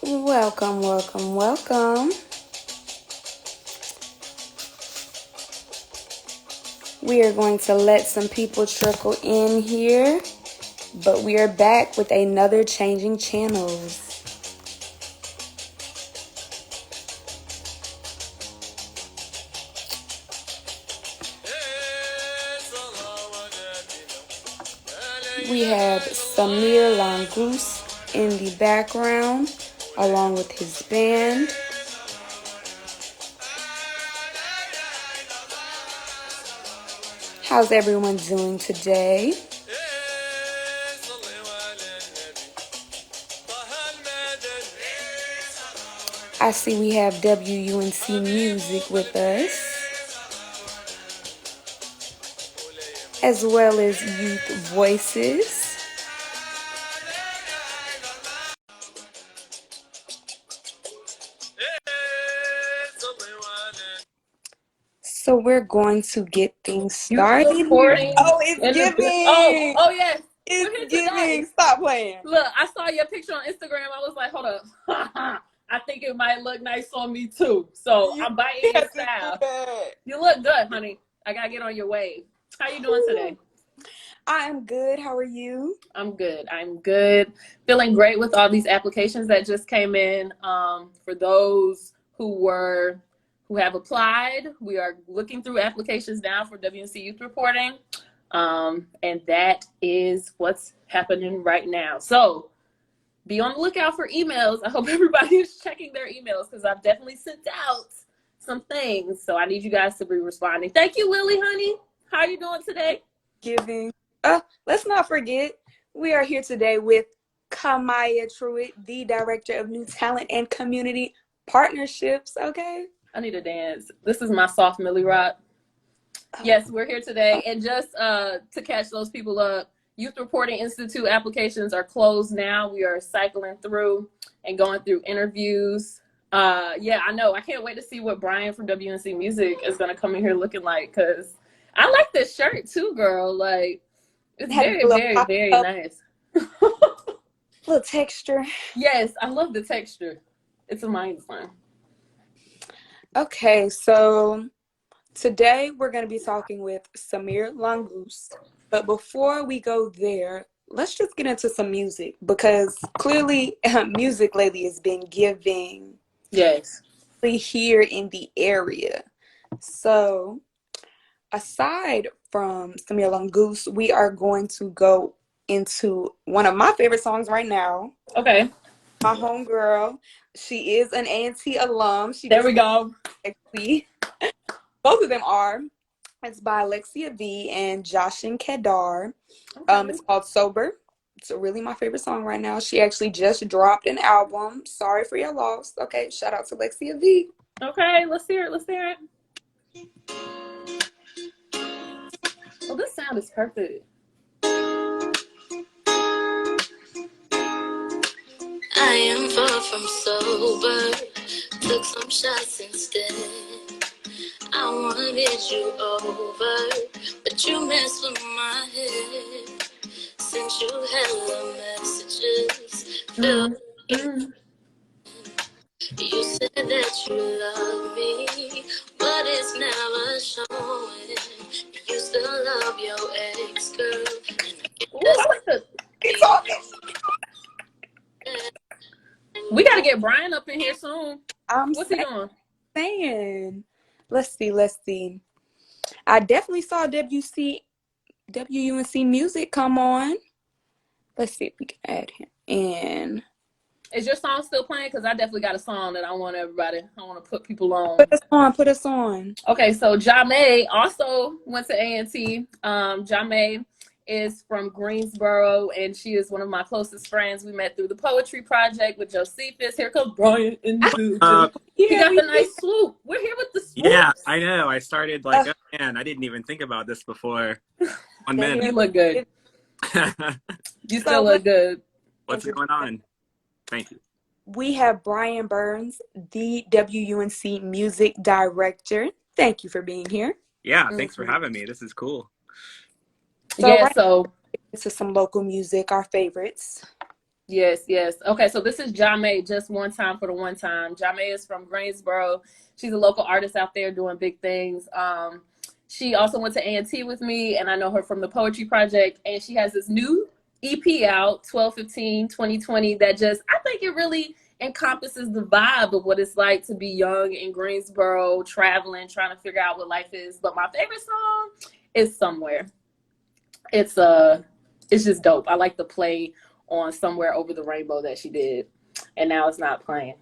Welcome, welcome, welcome. We are going to let some people trickle in here, but we are back with another Changing Channels. We have SamiR LanGus in the background, along with his band. How's everyone doing today? I see we have WUNC Music with us, as well as Youth Voices. So we're going to get things started. Recording Oh, it's giving. Oh yes. It's giving. Stop playing. Look, I saw your picture on Instagram. I was like, hold up. I think it might look nice on me too. So I'm biting your style. You look good, honey. I gotta get on your wave. How you doing today? I am good. How are you? I'm good. I'm good. Feeling great with all these applications that just came in. For those who have applied, we are looking through applications now for WNC Youth Reporting. And that is what's happening right now. So be on the lookout for emails. I hope everybody is checking their emails because I've definitely sent out some things. So I need you guys to be responding. Thank you, Lily, honey. How are you doing today? Giving. Let's not forget, we are here today with Kamaya Truitt, the Director of New Talent and Community Partnerships. Okay. I need to dance. This is my soft Millie Rock. Yes, we're here today. And just to catch those people up, Youth Reporting Institute applications are closed now. We are cycling through and going through interviews. Yeah, I know. I can't wait to see what Brian from WNC Music is going to come in here looking like, because I like this shirt too, girl. Like, it's very, very, very nice. Little texture. Yes, I love the texture. It's a mind one. Okay, so today we're going to be talking with SamiR LanGus. But before we go there, let's just get into some music, because clearly music lately has been giving. Yes. Here in the area. So aside from SamiR LanGus, we are going to go into one of my favorite songs right now. Okay. My homegirl, she is an A&T alum. There we go. Both of them are. It's by Alexia V and Joshin Kedar. Okay. It's called Sober. It's really my favorite song right now. She actually just dropped an album. Sorry for your loss. Okay, shout out to Alexia V. Okay, let's hear it. Let's hear it. Oh, this sound is perfect. I am far from sober. Took some shots instead. I wanted you over, but you messed with my head. Sent you hella messages. You said that you love me, but it's never showing. You still love your ex-girl. We gotta get Brian up in here soon. What's he doing? Let's see. I definitely saw WUNC Music come on. Let's see if we can add him in. Is your song still playing? Because I definitely got a song that I want to put people on. Put us on. Okay, so Jamay also went to A&T. Jamay is from Greensboro, and she is one of my closest friends. We met through the Poetry Project with Josephus. Here comes Brian. He got the nice swoop. We're here with the swoop. Yeah, I know. I started like, oh man, I didn't even think about this before. 1 minute. You look good. You still look good. What's going on? Thank you. We have Brian Burns, the WUNC Music Director. Thank you for being here. Yeah, thanks for having me. This is cool. So this is some local music, our favorites. Yes, yes. Okay, so this is Jame, just one time for the one time. Jame is from Greensboro. She's a local artist out there doing big things. She also went to A&T with me, and I know her from the Poetry Project, and she has this new EP out, 12/15/2020, that just, I think it really encompasses the vibe of what it's like to be young in Greensboro, traveling, trying to figure out what life is. But my favorite song is Somewhere. It's just dope. I like the play on Somewhere Over the Rainbow that she did, and now it's not playing.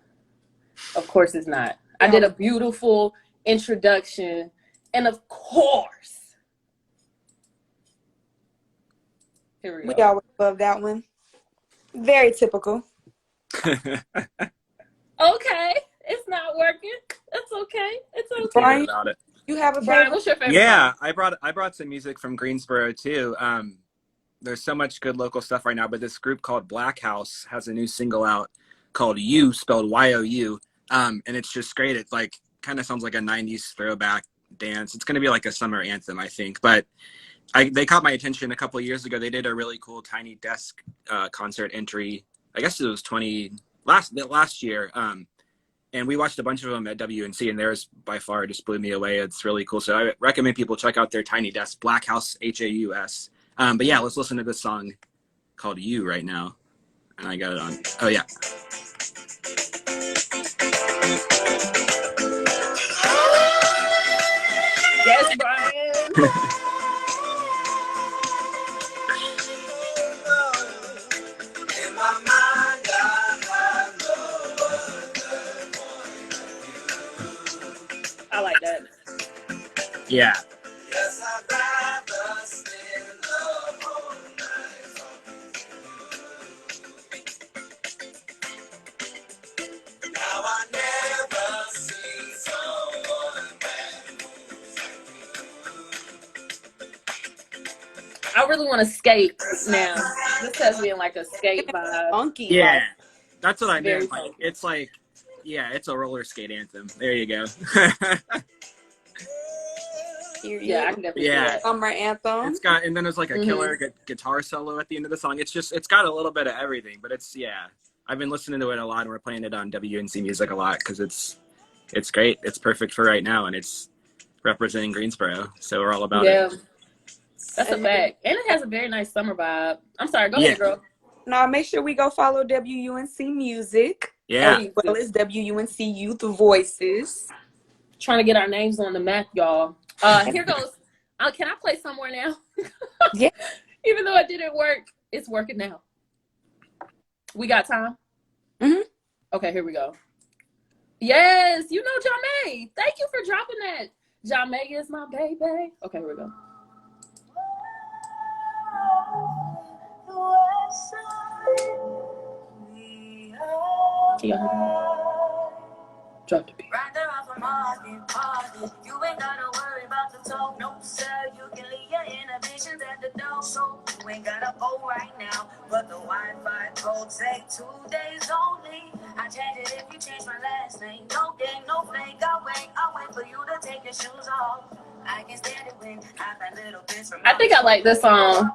Of course it's not. I did a beautiful introduction, and of course, here we We go. always love that one. Very typical. Okay, it's not working. It's okay. It's okay. Brian, about it. you have a Brian, favorite? what's your favorite Yeah, song? I brought some music from Greensboro too. There's so much good local stuff right now, but this group called Black House has a new single out called You, spelled Y-O-U. And it's just great. It's like kind of sounds like a 90s throwback dance. It's going to be like a summer anthem, I think. But they caught my attention a couple of years ago. They did a really cool Tiny Desk concert entry. I guess it was last year. And we watched a bunch of them at WNC, and theirs by far just blew me away. It's really cool. So I recommend people check out their Tiny Desk, Black House, Haus. But yeah, let's listen to this song called You right now. And I got it on. Oh, yeah. Yes, Brian. I like that. Yeah. I really want to skate now. This has me in like a skate vibe. Funky. Yeah. Like, That's what I Very meant. Like, funky. it's like, yeah, it's a roller skate anthem. There you go. Yeah, I can definitely see Yeah. that. summer anthem. It's got, and then there's like a killer guitar solo at the end of the song. It's got a little bit of everything, but it's, yeah. I've been listening to it a lot, and we're playing it on WNC Music a lot because it's great. It's perfect for right now, and it's representing Greensboro, so we're all about it. That's a fact. And it has a very nice summer vibe. I'm sorry, go ahead, girl. Now make sure we go follow WUNC Music. Yeah. As well as WUNC Youth Voices. Trying to get our names on the map, y'all. Here goes. Can I play Somewhere now? Yeah. Even though it didn't work, it's working now. We got time? Mm-hmm. Okay, here we go. Yes, you know Jame. Thank you for dropping that. Jame is my baby. Okay, here we go. Can y'all hear that? Drop the beat. Right there off of Marvin. You ain't gotta worry about the talk, no sir. You can leave your inhibitions at the door. So you ain't gotta go right now. But the Wi-Fi code take 2 days only. I change it if you change my last name. No game, no fake. I'll wait for you to take your shoes off. I can stand it when I've had little bits from. I think I like this song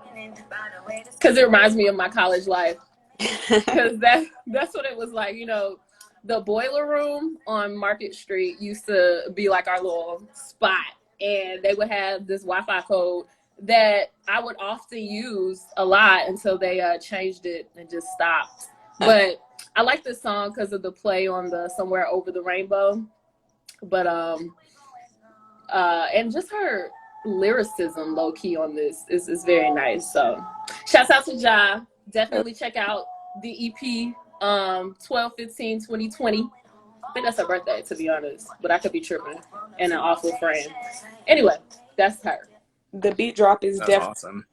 because it reminds me of my college life. Because that's what it was like, you know. The Boiler Room on Market Street used to be like our little spot, and they would have this Wi-Fi code that I would often use a lot until they changed it and just stopped. But I like this song because of the play on the Somewhere Over the Rainbow. But and just her lyricism low key on this is very nice. So shouts out to Ja. Definitely check out the EP 12/15/2020. I think that's her birthday, to be honest, but I could be tripping and an awful friend. Anyway, that's her. The beat drop is That's definitely awesome.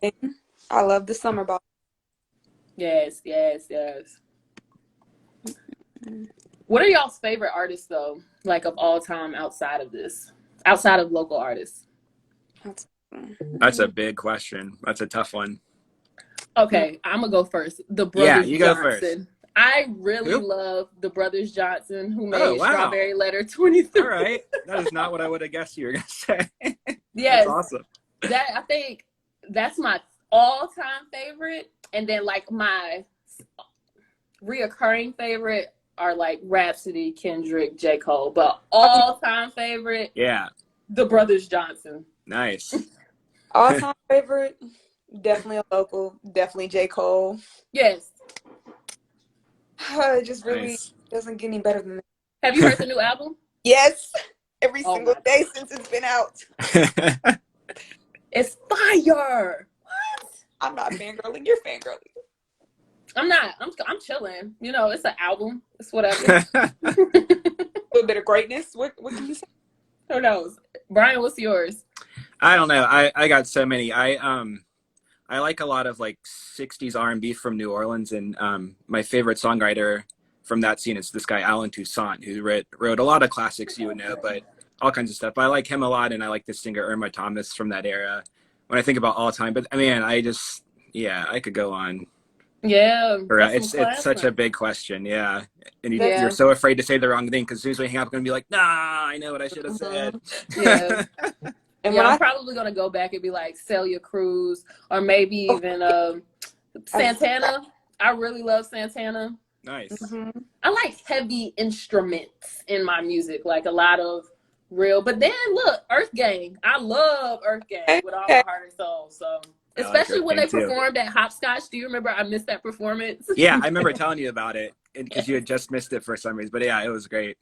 I love the summer ball. Yes. What are y'all's favorite artists though, like of all time outside of local artists? That's a big question. That's a tough one. Okay, I'm gonna go first. The Brothers Yeah, you go Johnson. first. I really Who? love the Brothers Johnson, who made Oh, wow. Strawberry Letter 23. All right. That is not what I would have guessed you were going to say. Yes, That's awesome. I think that's my all-time favorite. And then like my reoccurring favorite are like Rhapsody, Kendrick, J. Cole, but Um, all-time favorite, Yeah. the Brothers Johnson. Nice. all-time favorite, definitely a local, definitely J. Cole. Yes. It just really Nice. doesn't get any better than that. Have you heard the new album? Yes, every Oh single my day God. since it's been out. It's fire. What? I'm not fangirling, you're fangirling. I'm not. I'm chilling. You know, it's an album. It's whatever. A little bit of greatness. What can you say? Who knows? Brian, what's yours? I don't know. I got so many. I like a lot of like 60s R&B from New Orleans, and my favorite songwriter from that scene is this guy Alan Toussaint, who wrote a lot of classics you would know, but all kinds of stuff. But I like him a lot, and I like the singer Irma Thomas from that era. When I think about all time, but I mean, I could go on. Yeah, that's some It's such a classic. big question, yeah. And you're Yeah. so afraid to say the wrong thing because as soon as we hang up, we're gonna be like, nah, I know what I should have said. Yeah. And Yeah, when I'm I probably gonna go back and be like Celia Cruz, or maybe oh, even I, Santana. I really love Santana. Nice. mhm. I like heavy instruments in my music, like a lot of real. But then look, Earth Gang. I love Earth Gang Okay, with all my okay. heart and soul. So I like especially Earth when Gang they too. performed at Hopscotch. Do you remember? I missed that performance. Yeah, I remember telling you about it because you Yes. had just missed it for some reason. But yeah, it was great.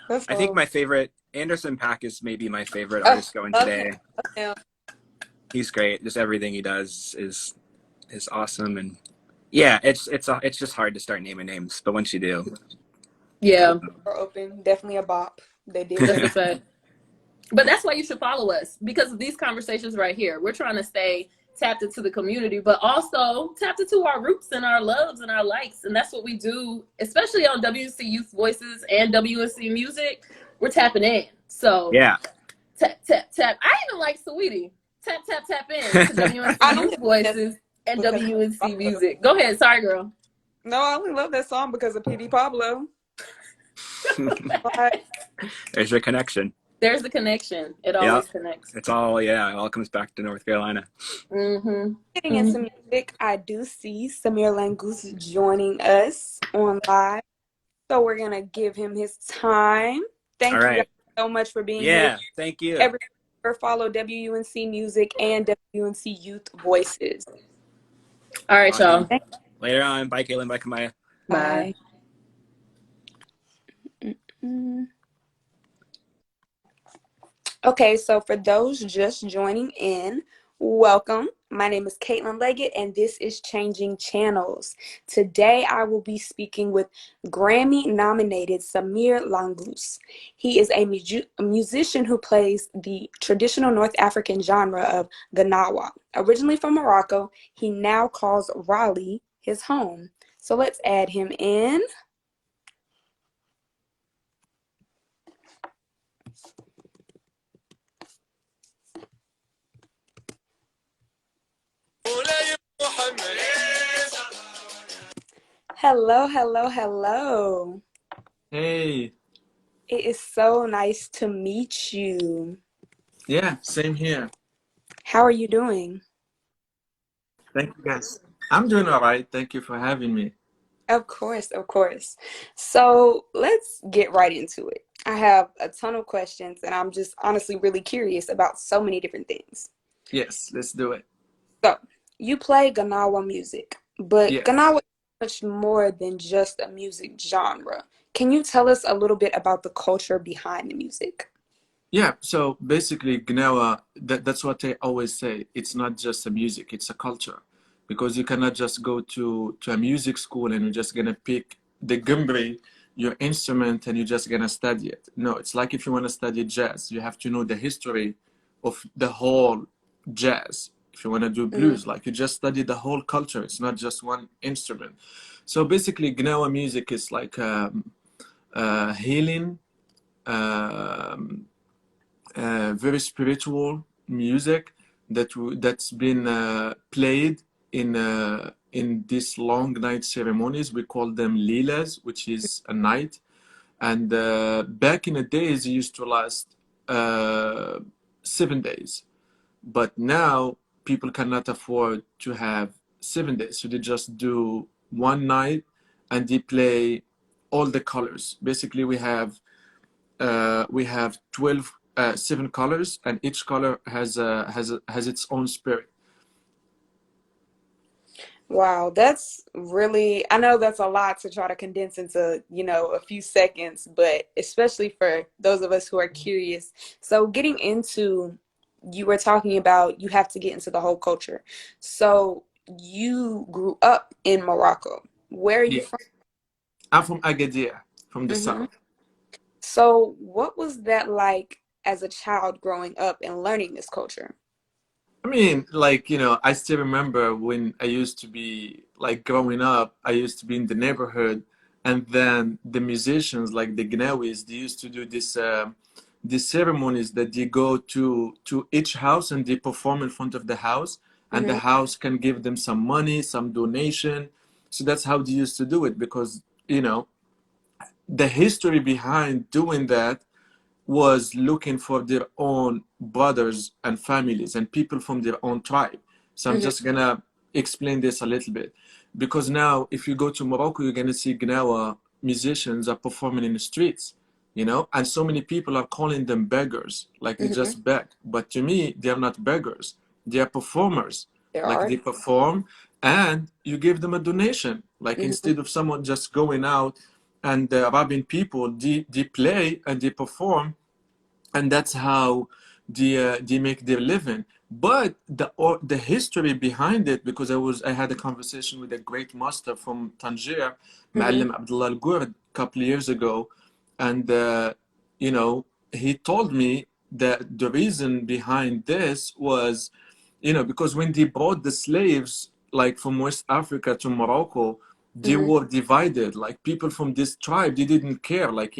That's I think all. my favorite Anderson .Paak is maybe my favorite Oh, artist going love him. today. Love him. He's great. Just everything he does is awesome, and yeah, it's just hard to start naming names, but once you do, Yeah, Are open. Definitely a bop. They did that's a great. fact. But that's why you should follow us, because of these conversations right here. We're trying to stay tapped into the community, but also tapped into our roots and our loves and our likes. And that's what we do, especially on WNC Youth Voices and WNC Music. We're tapping in. So yeah. tap, tap, tap. I even like Sweetie. Tap, tap, tap in to I WNC only Youth love that Voices and because of WNC Pablo. Music. Go ahead. Sorry, girl. No, I only love that song because of PD Pablo. Like, There's your connection. There's the connection. It Yeah, always connects. it all comes back to North Carolina. Mm-hmm. getting into music, I do see SamiR LanGus joining us on live. So we're gonna give him his time. All Thank you guys right. so much for being here. Yeah, thank you. Everyone follow WUNC Music and WUNC Youth Voices. All right, Awesome. y'all. Later on. Bye, Caitlin. Bye, Kamaya. Bye. Bye. Mm. Okay, so for those just joining in, welcome. My name is Caitlin Leggett, and this is Changing Channels. Today, I will be speaking with Grammy-nominated SamiR LanGus. He is a musician who plays the traditional North African genre of Gnawa. Originally from Morocco, he now calls Raleigh his home. So let's add him in. Hello, hello, hello. Hey, It is so nice to meet you. yeah, same here. How are you doing? Thank you, guys. I'm doing all right. Thank you for having me. Of course, of course. So let's get right into it. I have a ton of questions, and I'm just honestly really curious about so many different things. Yes, let's do it. So, you play Gnawa music, but Yes. Gnawa is much more than just a music genre. Can you tell us a little bit about the culture behind the music? Yeah, so basically, Gnawa, that's what I always say. It's not just a music, it's a culture. Because you cannot just go to a music school and you're just gonna pick the gumbre, your instrument, and you're just gonna study it. No, it's like if you want to study jazz, you have to know the history of the whole jazz. If you want to do Mm, blues, like you just study the whole culture, it's not just one instrument. So basically, Gnawa music is like healing, um, very spiritual music that's been played in these long night ceremonies. We call them lilas, which is a night. And back in the days, it used to last 7 days. But now people cannot afford to have 7 days, so they just do one night and they play all the colors. Basically, we have 12 7 colors, and each color has its own spirit. Wow, that's really, I know that's a lot to try to condense into, a few seconds, but especially for those of us who are curious. So getting into, you were talking about you have to get into the whole culture. So you grew up in Morocco. Where are you Yeah, from? I'm from Agadir, from the Hmm. south. So what was that like as a child growing up and learning this culture? I mean, like, I still remember when I used to be like growing up, I used to be in the neighborhood, and then the musicians, like the Gnawis, they used to do these ceremonies that they go to each house and they perform in front of the house, and the Hmm. house can give them some money, some donation. So that's how they used to do it, because, you know, the history behind doing that was looking for their own brothers and families and people from their own tribe. So I'm Hmm. just gonna explain this a little bit. Because now, if you go to Morocco, you're gonna see Gnawa musicians are performing in the streets, and so many people are calling them beggars, like they Hmm. just beg. But to me, they're not beggars, they are performers. There Like are. they perform and you give them a donation. Like Hmm. instead of someone just going out and robbing people, they play and they perform, and that's how they make their living. But the history behind it, because I had a conversation with a great master from Tangier, Hmm. Ma'allim Abdullah Al-Gurd, a couple of years ago, and you know he told me that the reason behind this was, because when they brought the slaves like from West Africa to Morocco, they Hmm. were divided. Like people from this tribe, they didn't care. Like,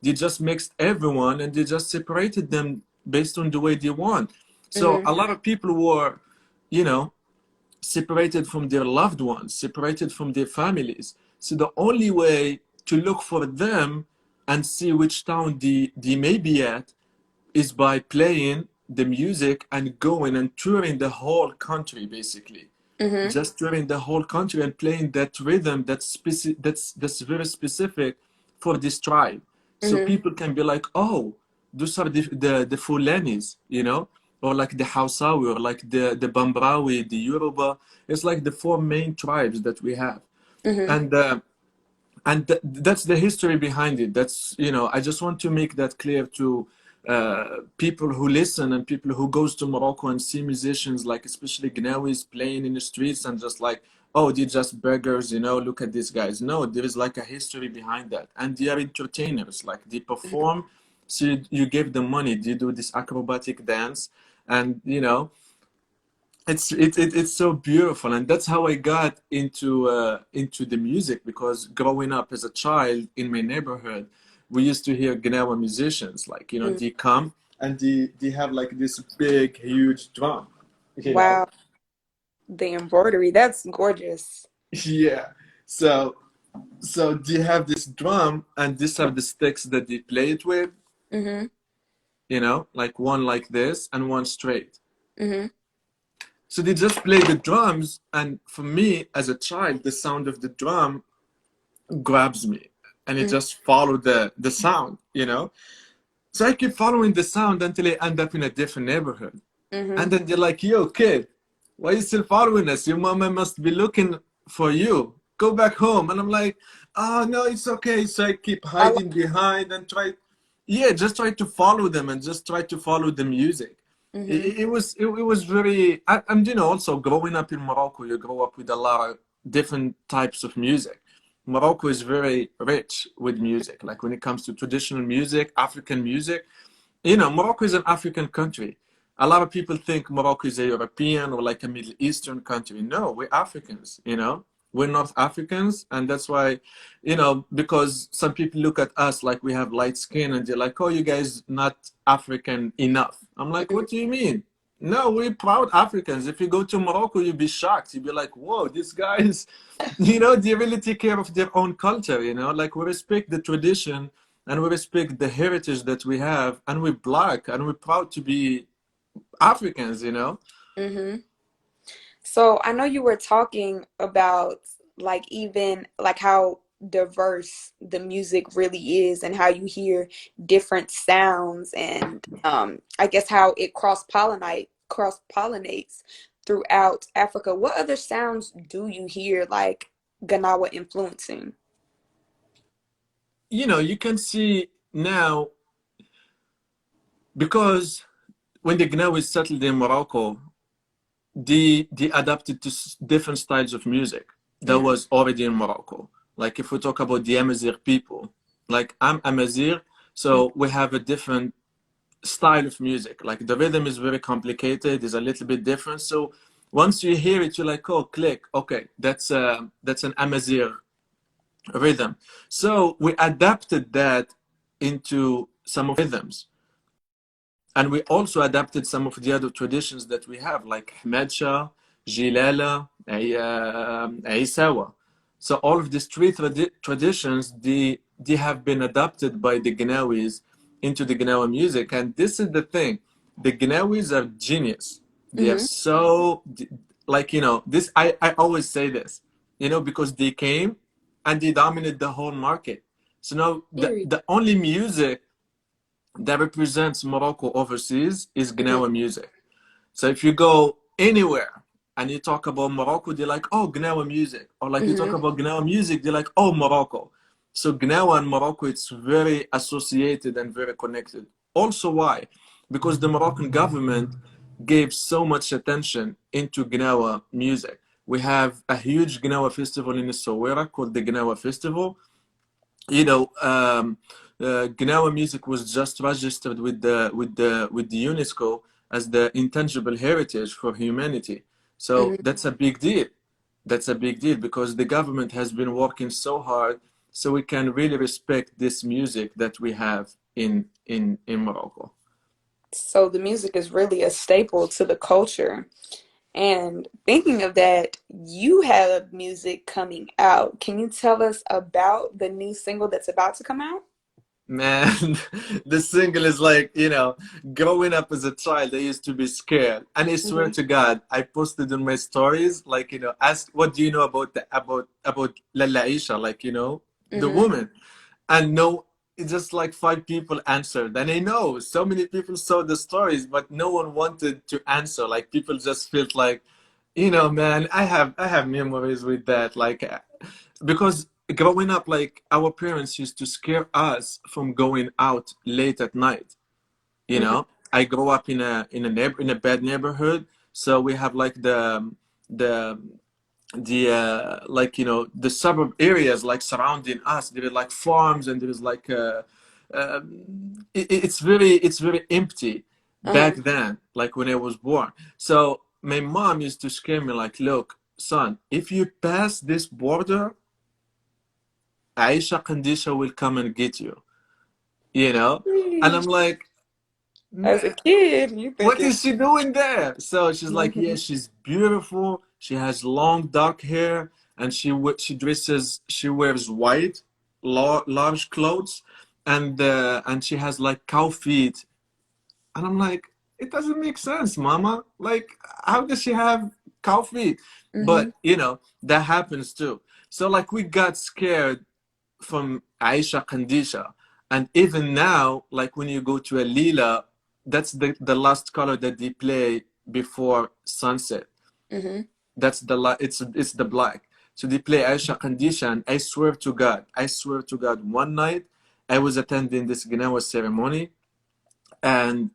they just mixed everyone and they just separated them based on the way they want. So Hmm. a lot of people were, you know, separated from their loved ones, separated from their families. So the only way to look for them and see which town they may be at is by playing the music and going and touring the whole country, basically. Hmm. Just touring the whole country and playing that rhythm that's very specific for this tribe. So Hmm. people can be like, oh, those are the Fulanis, or like the Hausawi, or like the Bambrawi, the Yoruba. It's like the four main tribes that we have. Hmm. And that's the history behind it. That's, I just want to make that clear to people who listen and people who goes to Morocco and see musicians, like especially Gnawis, playing in the streets and just like, oh, they're just beggars, look at these guys. No, there is like a history behind that, and they are entertainers. Like they perform, so you give them money, they do this acrobatic dance, and it's so beautiful. And that's how I got into the music, because growing up as a child in my neighborhood, we used to hear Gnawa musicians, like, Hmm. they come and they have like this big huge drum, you know Wow, the embroidery, that's gorgeous. yeah. So they have this drum, and these are the sticks that they play it with, Hmm. like one like this and one straight. Hmm. So they just play the drums, and for me as a child, the sound of the drum grabs me, and it Hmm. just follow the sound. So I keep following the sound until I end up in a different neighborhood, Hmm. and then they're like, yo kid, why are you still following us? Your mama must be looking for you, go back home. And I'm like, oh no, it's okay. So I keep I love. hiding behind and just try to follow them and just try to follow the music. Hmm. It was very, and also growing up in Morocco, you grow up with a lot of different types of music. Morocco is very rich with music. Like when it comes to traditional music, African music, Morocco is an African country. A lot of people think Morocco is a European or like a Middle Eastern country. No, we're Africans. We're North Africans. And that's why, because some people look at us like we have light skin and they're like, oh, you guys not African enough. I'm like, Hmm. what do you mean? No, we're proud Africans. If you go to Morocco, you'll be shocked. You'll be like, whoa, these guys, they really take care of their own culture. Like we respect the tradition and we respect the heritage that we have, and we're black and we're proud to be Africans. Hmm. So I know you were talking about like even like how diverse the music really is and how you hear different sounds and I guess how it cross pollinates throughout Africa. What other sounds do you hear like Gnawa influencing? You know, you can see now, because when the Gnawa settled in Morocco, they adapted to different styles of music that Mm-hmm. was already in Morocco. Like if we talk about the Amazigh people, like I'm Amazigh, so we have a different style of music. Like the rhythm is very complicated, is a little bit different. So once you hear it, you're like, oh, click, okay, that's an Amazigh rhythm. So we adapted that into some of rhythms. And we also adapted some of the other traditions that we have, like Ahmed Shah, Jilala, Aisawa. So all of these three traditions, they have been adapted by the Gnawis into the Gnawa music. And this is the thing. The Gnawis are genius. They are Mm-hmm. so, like, you know, this, I always say this, you know, because they came and they dominated the whole market. So now Period. the only music that represents Morocco overseas is Gnawa music. So if you go anywhere and you talk about Morocco, they're like, oh, Gnawa music. Or like you talk Mm-hmm. about Gnawa music, they're like, oh, Morocco. So Gnawa and Morocco, it's very associated and very connected. Also, why? Because the Moroccan government gave so much attention into Gnawa music. We have a huge Gnawa festival in Essaouira called the Gnawa Festival. You know, Gnawa music was just registered with the UNESCO as the intangible heritage for humanity. So Mm-hmm. that's a big deal. That's a big deal because the government has been working so hard so we can really respect this music that we have in Morocco. So the music is really a staple to the culture. And thinking of that, you have music coming out. Can you tell us about the new single that's about to come out? Man, the single is like, you know, growing up as a child, I used to be scared. And I swear Mm-hmm. to God, I posted on my stories, like, you know, ask, what do you know about about Lalla Aisha, like, you know, the Mm-hmm. woman? And no, it's just like five people answered. And I know so many people saw the stories, but no one wanted to answer. Like people just felt like, you know, man, I have memories with that. Like because growing up, like our parents used to scare us from going out late at night. You Mm-hmm. know, I grew up in a bad neighborhood, so we have like the like, you know, the suburb areas like surrounding us. There are like farms and there is like it's very empty back Uh-huh. then, like when I was born. So my mom used to scare me like, look, son, if you pass this border, Aisha Kandisha will come and get you, you know? And I'm like, As a man, kid, you what thinking, is she doing there? So she's like, yeah, mm-hmm. she's beautiful. She has long dark hair and she wears white, large clothes, and she has like cow feet. And I'm like, it doesn't make sense, mama. Like, how does she have cow feet? Mm-hmm. But, you know, that happens too. So like we got scared from Aisha Kandisha. And even now, like when you go to a Lila, that's the last color that they play before sunset. Mm-hmm. That's it's the black. So they play Aisha Kandisha, and I swear to God, one night I was attending this Gnawa ceremony, and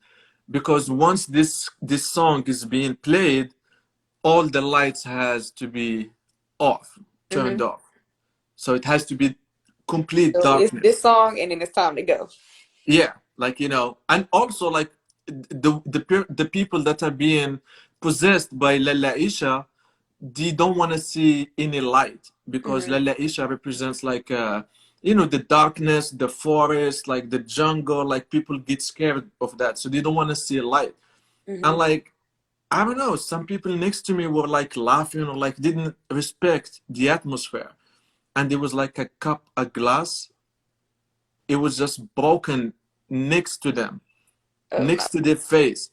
because once this song is being played, all the lights has to be off, turned Mm-hmm. off. So it has to be complete So it's this darkness. song and then it's time to go. Yeah, like, you know, and also like the people that are being possessed by Lalla Isha, they don't want to see any light because Mm-hmm. Lalla Isha represents like you know, the darkness, the forest, like the jungle. Like people get scared of that, so they don't want to see light. And Mm-hmm. like, I don't know, some people next to me were like laughing or like didn't respect the atmosphere, and there was like a cup, a glass, it was just broken next to them, Oh no. next to their face.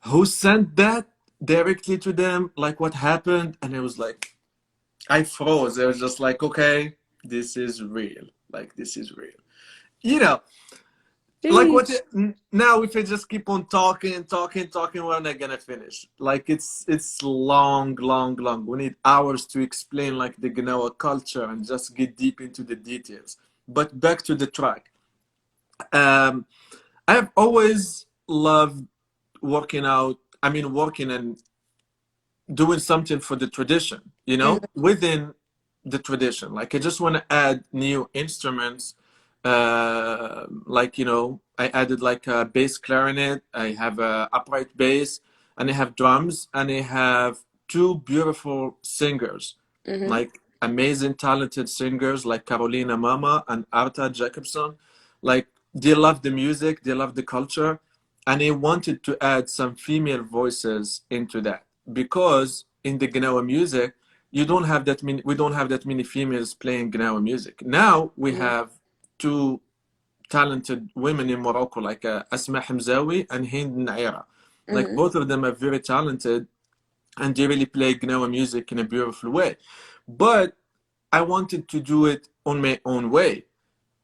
Who sent that directly to them? Like what happened? And it was like, I froze. I was just like, okay, this is real. Like, this is real. You know, like what Sheesh. now if I just keep on talking, we're not gonna finish. Like it's long. We need hours to explain like the Gnawa culture and just get deep into the details. But back to the track. Um, I have always loved working out. I mean, working and doing something for the tradition, you know, Mhm, within the tradition. Like I just want to add new instruments. Like, you know, I added like a bass clarinet, I have a upright bass, and I have drums, and I have two beautiful singers, mhm, like amazing talented singers like Carolina Mama and Arta Jacobson. Like they love the music, they love the culture, and I wanted to add some female voices into that because in the Gnawa music, you don't have that many. We don't have that many females playing Gnawa music. Now we mhm, have two talented women in Morocco, like Asma Hamzawi and Hind Naira. Like mhm, both of them are very talented, and they really play Gnawa music in a beautiful way. But I wanted to do it on my own way.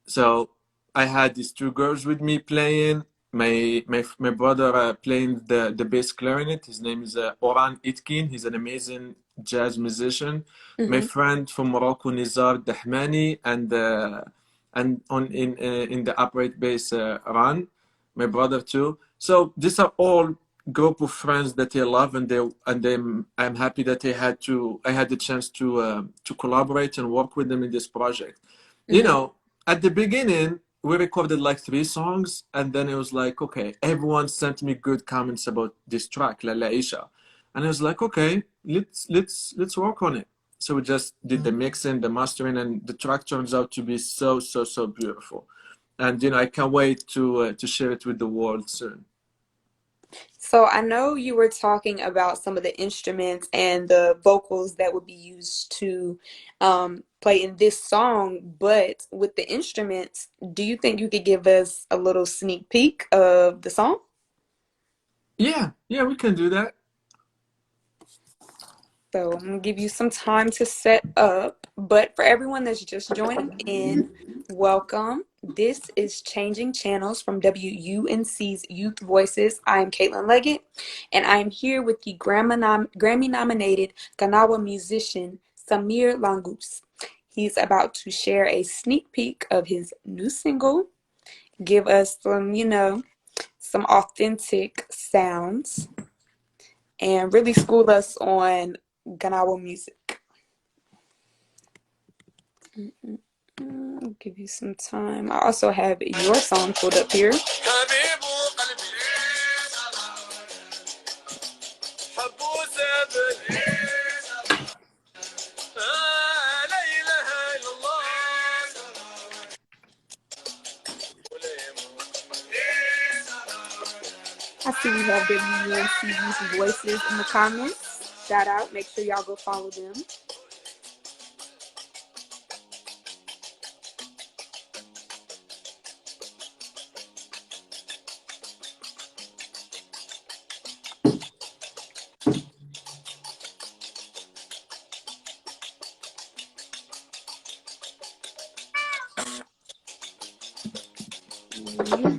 So I had these two girls with me playing. My brother playing the bass clarinet. His name is Oran Itkin. He's an amazing jazz musician. My mhm. friend from Morocco, Nizar Dahmani, and on in the upright bass, Ran, my brother too. So these are all group of friends that I love, I'm happy that I had the chance to collaborate and work with them in this project. You Mhm. know, at the beginning, we recorded like three songs, and then it was like, okay, everyone sent me good comments about this track, La La Isha. And I was like, okay, let's work on it. So we just did the mixing, the mastering, and the track turns out to be so beautiful. And I can't wait to share it with the world soon. So I know you were talking about some of the instruments and the vocals that would be used to play in this song, but with the instruments, do you think you could give us a little sneak peek of the song? Yeah, we can do that. So I'm gonna give you some time to set up. But for everyone that's just joining in, welcome. This is Changing Channels from WUNC's Youth Voices. I'm Caitlin Leggett, and I'm here with the Grammy nominated Gnawa musician SamiR LanGus. He's about to share a sneak peek of his new single, give us some authentic sounds, and really school us on Gnawa music. I'll give you some time. I also have your song pulled up here. I see we have WUNC Youth Voices in the comments. Shout out. Make sure y'all go follow them.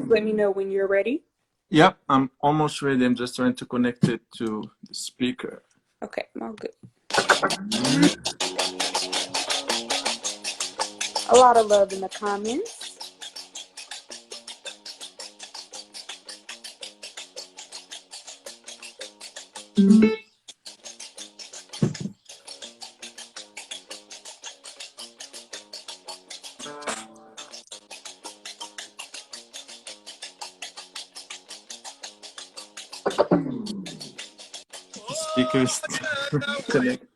Let me know when you're ready. Yep, I'm almost ready. I'm just trying to connect it to the speaker. Okay, all good. A lot of love in the comments. The speaker is connected.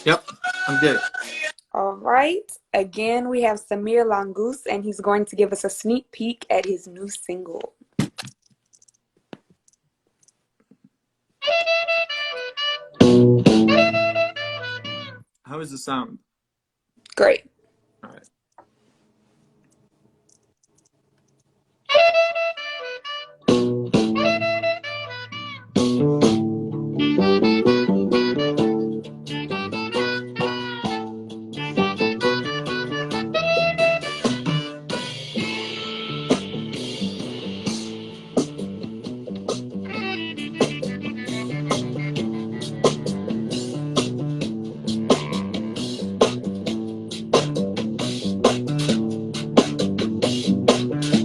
Yep, I'm good. All right. Again, we have SamiR LanGus, and he's going to give us a sneak peek at his new single. How is the sound? Great. All right.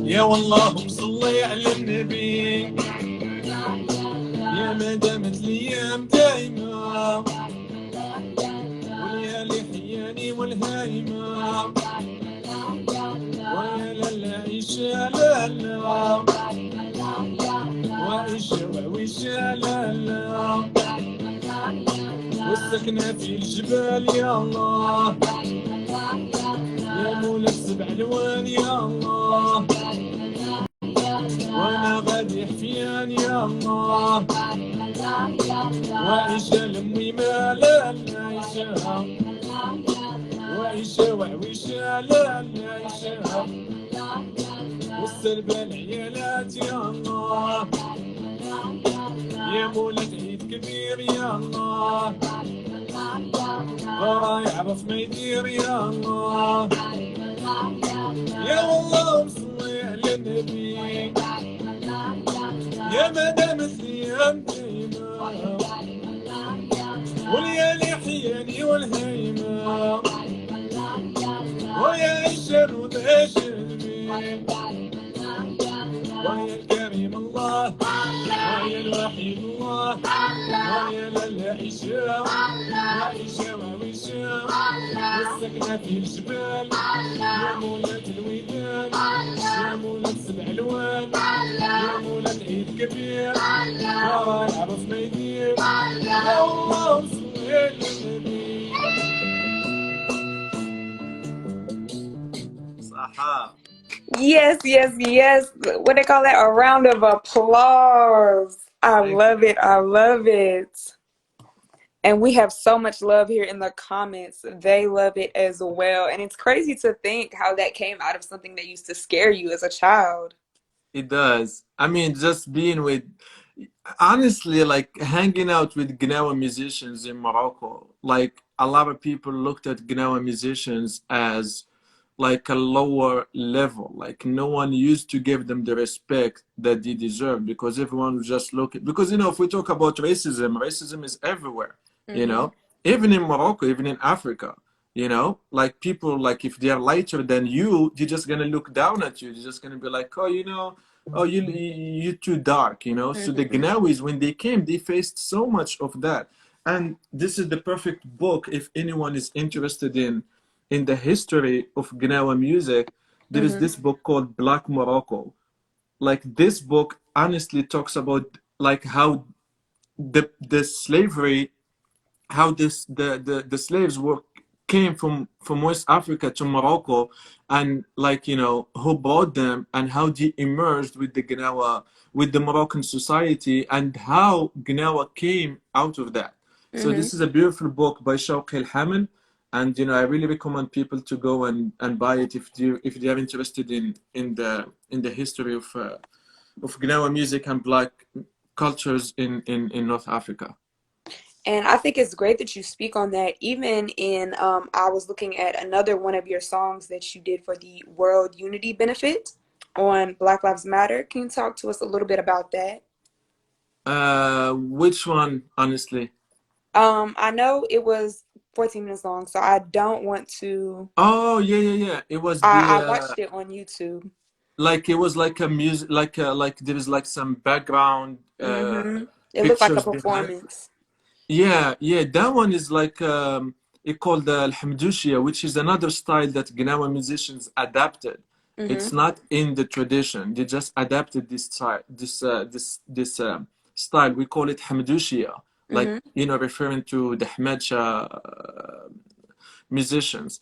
يا والله صلي على النبي، يا ما دامت الايام دايمه والليالي حياني والهايمه، ويا لالا عيشه لالا، وعيشه وعيشه لالا، والسكنه في الجبال يا الله، يا مولى السبع الوان يا الله، وانا غادي حفيان يا الله، وعيشه لامي ما لا عيشه، وعيشه وعويشه لا عيشه، والسلبة العيالات يا الله، يا مولد عيد كبير يا الله، غرا يعرف ما يدير يا الله، يا والله مصلي على النبي، يا ما دامت الايام دايمه والليالي حياني والهيمه، ويا الشرود اشربي، ويا الكريم الله، ويا الوحيد الله، ويا لالا عيشه، وعيشه وعيشه، والسكنه في الجبال، يا مولات الودان، يا مولات سبع الوان، يا مولات عيد كبير، راه يعرف ما يدير، يا الله صلي على النبي. صحا. Yes, yes, yes. What they call that? A round of applause. I Thank love you. it. I love it. And we have so much love here in the comments. They love it as well. And it's crazy to think how that came out of something that used to scare you as a child. It does. I mean, just being with, honestly, like hanging out with Gnawa musicians in Morocco, like a lot of people looked at Gnawa musicians as like a lower level. Like no one used to give them the respect that they deserve because everyone would just look at, because, you know, if we talk about racism, racism is everywhere, you Mm-hmm. know, even in Morocco, even in Africa. You know, like people, like if they're lighter than you, they're just gonna look down at you. They're just gonna be like, oh, you know, oh, you're too dark, you know. So the Mm-hmm. Gnawis, when they came, they faced so much of that. And this is the perfect book if anyone is interested in the history of Gnawa music. There is Mm-hmm. this book called Black Morocco. Like this book honestly talks about like how the slavery, how the slaves were came from West Africa to Morocco, and like, you know, who brought them and how they emerged with the Gnawa, with the Moroccan society, and how Gnawa came out of that. So Mm-hmm. this is a beautiful book by Shawq El Hamel, and you know, I really recommend people to go and buy it if they are interested in the history of Gnawa music and black cultures in North Africa. And I think it's great that you speak on that. Even in, I was looking at another one of your songs that you did for the World Unity Benefit on Black Lives Matter. Can you talk to us a little bit about that? Which one, honestly? I know it was 14 minutes long, so I don't want to. Oh, yeah, yeah, yeah. It was I the watched it on YouTube. like it was like a music, like there is like some background Mm-hmm. It looked like a pictures behind. performance. Yeah, yeah. That one is like it called the Al-Hamdoushia, which is another style that Gnawa musicians adapted. It's Mm-hmm. not in the tradition. They just adapted this style, this style. We call it Hamdoushia, like, Mm-hmm. you know, referring to the Hamadsha musicians.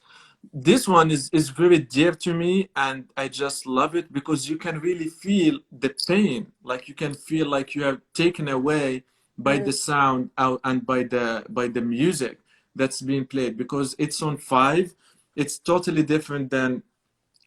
This one is very dear to me, and I just love it because you can really feel the pain. Like you can feel like you are taken away by the sound out and by the music that's being played, because it's on five. it's totally different than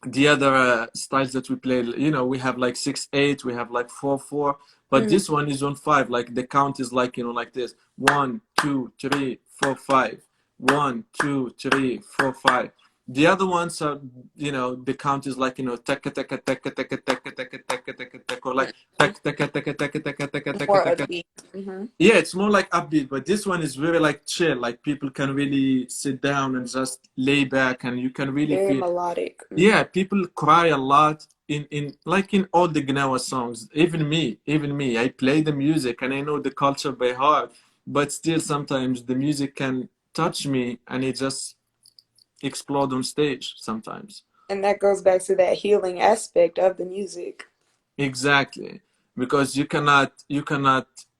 the other styles that we play. You know, we have like 6/8, we have like 4/4, but Mhm. this one is on 5. Like the count is like, you know, like this: 1, 2, 3, 4, 5. 1, 2, 3, 4, 5. The other ones are, you know, the count is like, you know, taka taka taka taka taka taka taka taka taka, or like taka taka taka taka taka taka taka More taka. upbeat. Hmm. Yeah, it's more like upbeat, but this one is very like chill. Like people can really sit down and just lay back, and you can really Very feel. melodic. Yeah, people cry a lot in like in all the Gnawa songs. Even me, I play the music and I know the culture by heart, but still sometimes the music can touch me and it just explode on stage sometimes. And that goes back to that healing aspect of the music. Exactly, because you cannot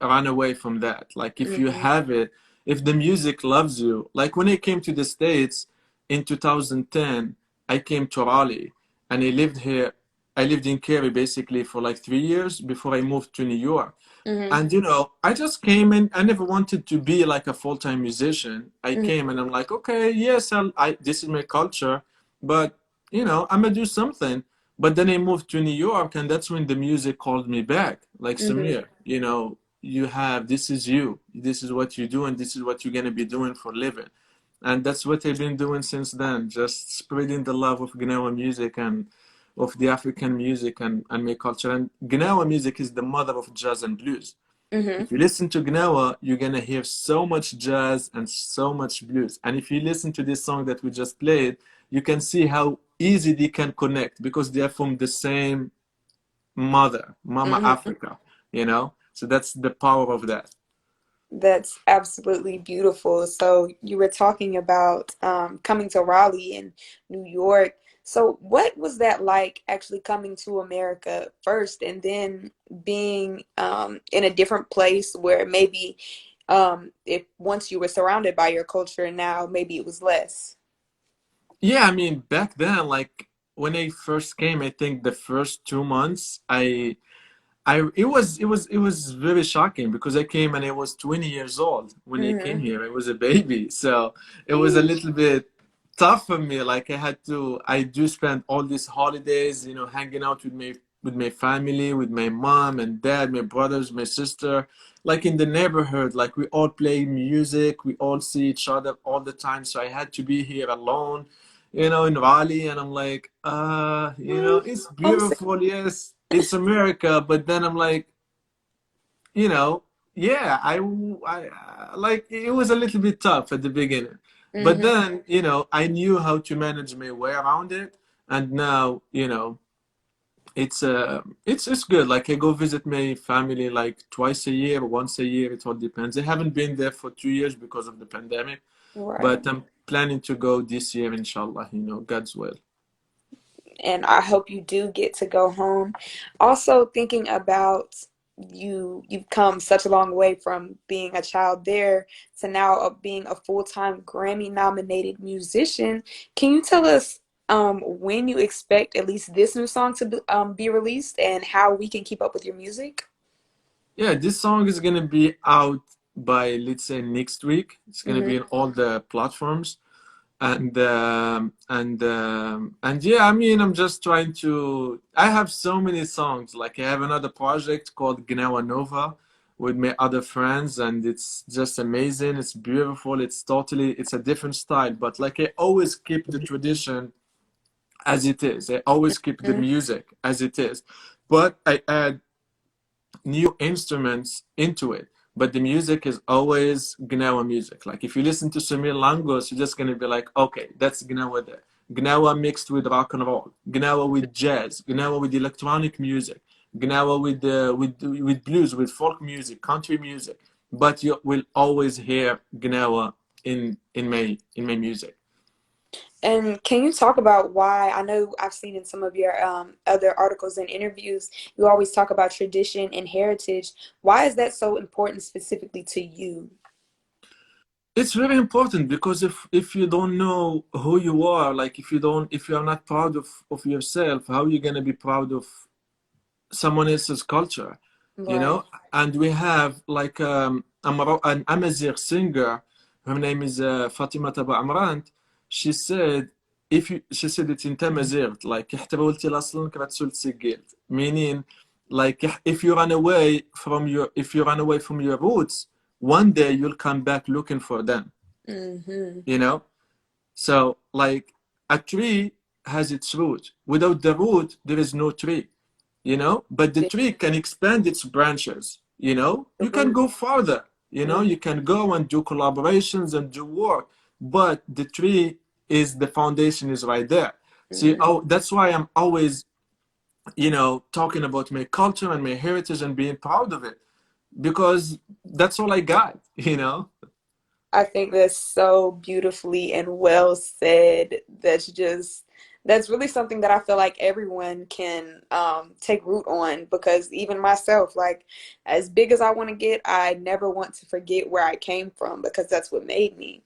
run away from that. Like if you Hmm. have it, if the music loves you. Like when I came to the States in 2010, I came to Raleigh and I lived here. I lived in Cary basically for like 3 years before I moved to New York. Hmm. And you know, I just came and I never wanted to be like a full-time musician. I Hmm. came and I'm like, okay, yes, this is my culture, but you know, I'm gonna do something. But then I moved to New York, and that's when the music called me back. Like Hmm. SamiR, you know, you have this is you, this is what you do, and this is what you're gonna be doing for a living. And that's what I've been doing since then, just spreading the love of Gnawa music and of the African music and my culture. And Gnawa music is the mother of jazz and blues. Hmm. If you listen to Gnawa, you're gonna hear so much jazz and so much blues. And if you listen to this song that we just played, you can see how easy they can connect because they are from the same mother, Mama Hmm. Africa, you know? So that's the power of that. That's absolutely beautiful. So you were talking about coming to Raleigh in New York. So what was that like actually coming to America first and then being in a different place where maybe if once you were surrounded by your culture, now maybe it was less. Yeah, I mean, back then, like when I first came, I think the first 2 months, it was very shocking because I came and I was 20 years old when I came Hmm. here. I was a baby, so it was a little bit tough for me. Like I do spend all these holidays, you know, hanging out with my family, with my mom and dad, my brothers, my sister, like in the neighborhood. Like we all play music, we all see each other all the time. So I had to be here alone, you know, in Raleigh, and I'm like, you know, it's Homesick. beautiful, yes, it's America, but then I'm like, you know, yeah, like it was a little bit tough at the beginning, but Hmm. then, you know, I knew how to manage my way around it, and now, you know, it's good. Like I go visit my family like twice a year, once a year, it all depends. I haven't been there for 2 years because of the pandemic, Right. but I'm planning to go this year, inshallah, you know, God's will. And I hope you do get to go home. Also thinking about you've come such a long way from being a child there to now being a full-time Grammy nominated musician. Can you tell us when you expect at least this new song to be released and how we can keep up with your music? Yeah, this song is gonna be out by, let's say, next week. It's gonna Hmm. be in all the platforms, and yeah, I mean, I'm just trying to. I have so many songs. Like I have another project called Gnawa Nova with my other friends, and it's just amazing. It's beautiful. It's a different style, but like I always keep the tradition as it is. I always keep the music as it is, but I add new instruments into it. But the music is always Gnawa music. Like if you listen to SamiR LanGus, you're just gonna be like, okay, that's Gnawa there. Gnawa mixed with rock and roll, Gnawa with jazz, Gnawa with electronic music, Gnawa with blues, with folk music, country music. But you will always hear Gnawa in my music. And can you talk about why? I know I've seen in some of your other articles and interviews, you always talk about tradition and heritage. Why is that so important specifically to you? It's very important because if you don't know who you are, like if you are not proud of yourself, how are you gonna be proud of someone else's culture, you Right. know? And we have like an Amazigh singer, her name is Fatima Taba Amrant. She said if you, she said it انت ما زلت, like إحتى قلتي لأصلك رتسول تسجلت, meaning like if you run away from your, if you run away from your roots, one day you'll come back looking for them, you know. So like a tree has its root, without the root there is no tree, you know. But the Yeah, tree can expand its branches, you know, the you can root. go farther, you know, Mm, you can go and do collaborations and do work, but the tree is, the foundation is right there. See, mm. oh, that's why I'm always, you know, talking about my culture and my heritage and being proud of it, because that's all I got, you know. I think that's so beautifully and well said. That's really something that I feel like everyone can take root on, because even myself, like as big as I want to get, I never want to forget where I came from, because that's what made me.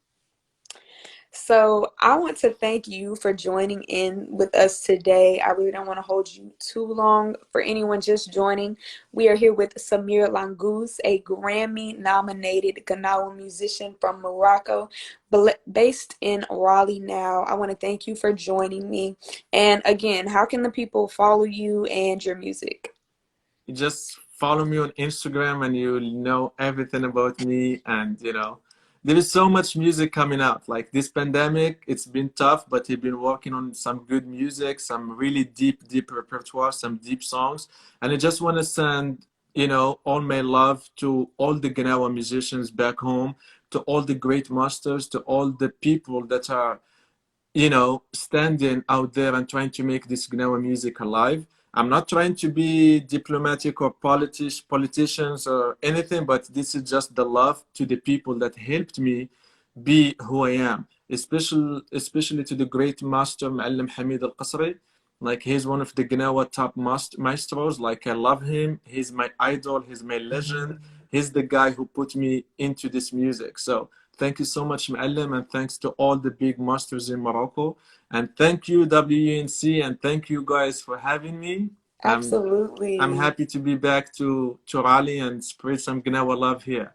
So I want to thank you for joining in with us today. I really don't want to hold you too long. For anyone just joining, we are here with SamiR LanGus, a Grammy-nominated Gnawa musician from Morocco, based in Raleigh now. I want to thank you for joining me. And again, how can the people follow you and your music? You just follow me on Instagram and you'll know everything about me. And you know, there is so much music coming out. Like this pandemic, it's been tough, but we've been working on some good music, some really deep repertoire, some deep songs. And I just want to send, you know, all my love to all the Gnawa musicians back home, to all the great masters, to all the people that are, you know, standing out there and trying to make this Gnawa music alive. I'm not trying to be diplomatic or politicians or anything, but this is just the love to the people that helped me be who I am. Especially to the great master Muallim Hamid Al Qasri. Like he's one of the Gnawa top maestros. Like I love him. He's my idol. He's my legend. He's the guy who put me into this music. So thank you so much, Muallim, and thanks to all the big masters in Morocco. And thank you, WUNC, and thank you guys for having me. I'm Absolutely. happy to be back to Raleigh and spread some Gnawa love here.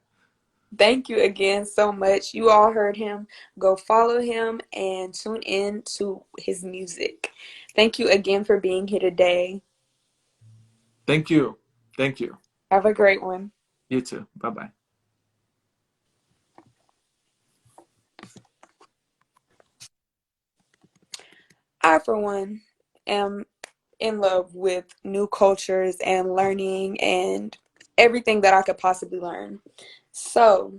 Thank you again so much. You all heard him. Go follow him and tune in to his music. Thank you again for being here today. Thank you. Thank you. Have a great one. You too. Bye bye. I, for one, am in love with new cultures and learning and everything that I could possibly learn. So,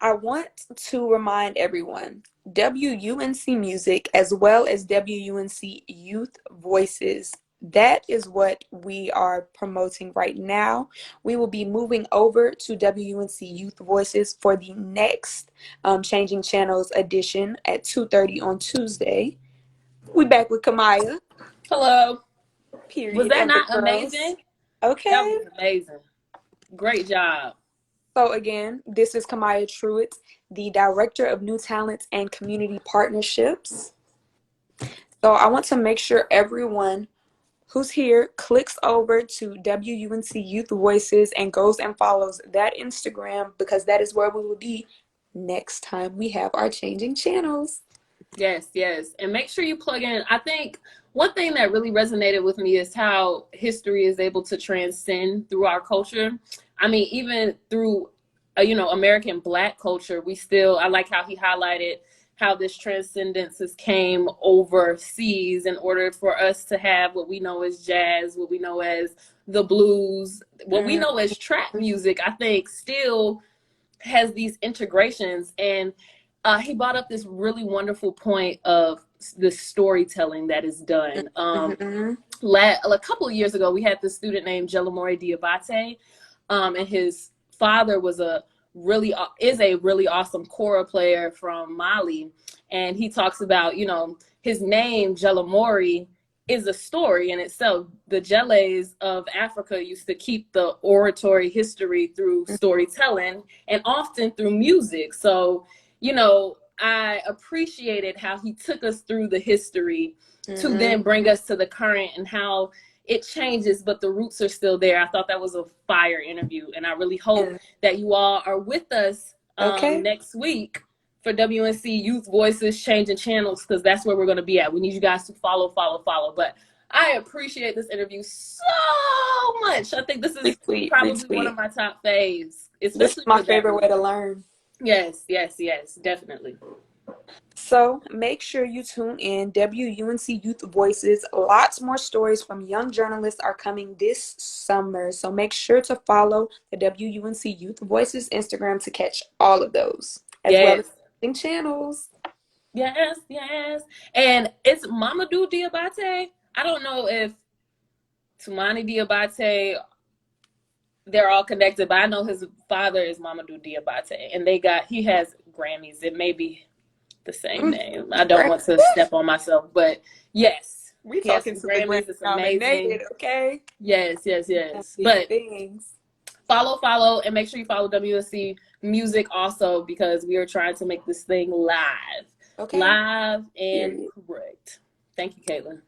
I want to remind everyone, WUNC Music as well as WUNC Youth Voices, that is what we are promoting right now. We will be moving over to WUNC Youth Voices for the next Changing Channels edition at 2:30 on Tuesday. We back with Kamaya, Hello. Was period, that and the not girls. amazing? That Okay. was amazing. Great job. So again, this is Kamaya Truitt, the Director of New Talents and Community Partnerships. So I want to make sure everyone who's here clicks over to WUNC Youth Voices and goes and follows that Instagram, because that is where we will be next time we have our changing channels. Yes, yes. And make sure you plug in. I think one thing that really resonated with me is how history is able to transcend through our culture. I mean, even through, American Black culture, we still, I like how he highlighted how this transcendence came overseas in order for us to have what we know as jazz, what we know as the blues, what we Mm, know as trap music, I think still has these integrations. And he brought up this really wonderful point of the storytelling that is done. mhm, A couple of years ago, we had this student named Jelamori Diabate, and his father was is a really awesome kora player from Mali, and he talks about his name Jelamori is a story in itself. The Jelles of Africa used to keep the oratory history through storytelling and often through music. So, I appreciated how he took us through the history to mhm, then bring us to the current and how it changes, but the roots are still there. I thought that was a fire interview, and I really hope and that you all are with us okay. next week for WNC Youth Voices Changing Channels, because that's where we're going to be at. We need you guys to follow. But I appreciate this interview so much. I think this is Retweet, probably one of retweet. my top faves, This is especially my for that favorite way to reason. learn. Yes, definitely. So make sure you tune in WUNC Youth Voices. Lots more stories from young journalists are coming this summer. So make sure to follow the WUNC Youth Voices Instagram to catch all of those, as well Yes. as channels. Yes. And it's Mamadou Diabate. I don't know if Tumani Diabate, they're all connected, but I know his father is Mamadou Diabate, and he has Grammys. It may be the same name. I don't want to step on myself, but yes, We he has talking some to the Grammy Grammys. It's amazing. nominated, okay? Yes. Big But things. follow, and make sure you follow WSC Music also, because we are trying to make this thing live. Okay. Live and Period. correct. Thank you, Caitlin.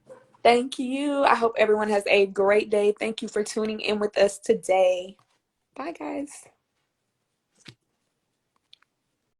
Thank you. I hope everyone has a great day. Thank you for tuning in with us today. Bye, guys.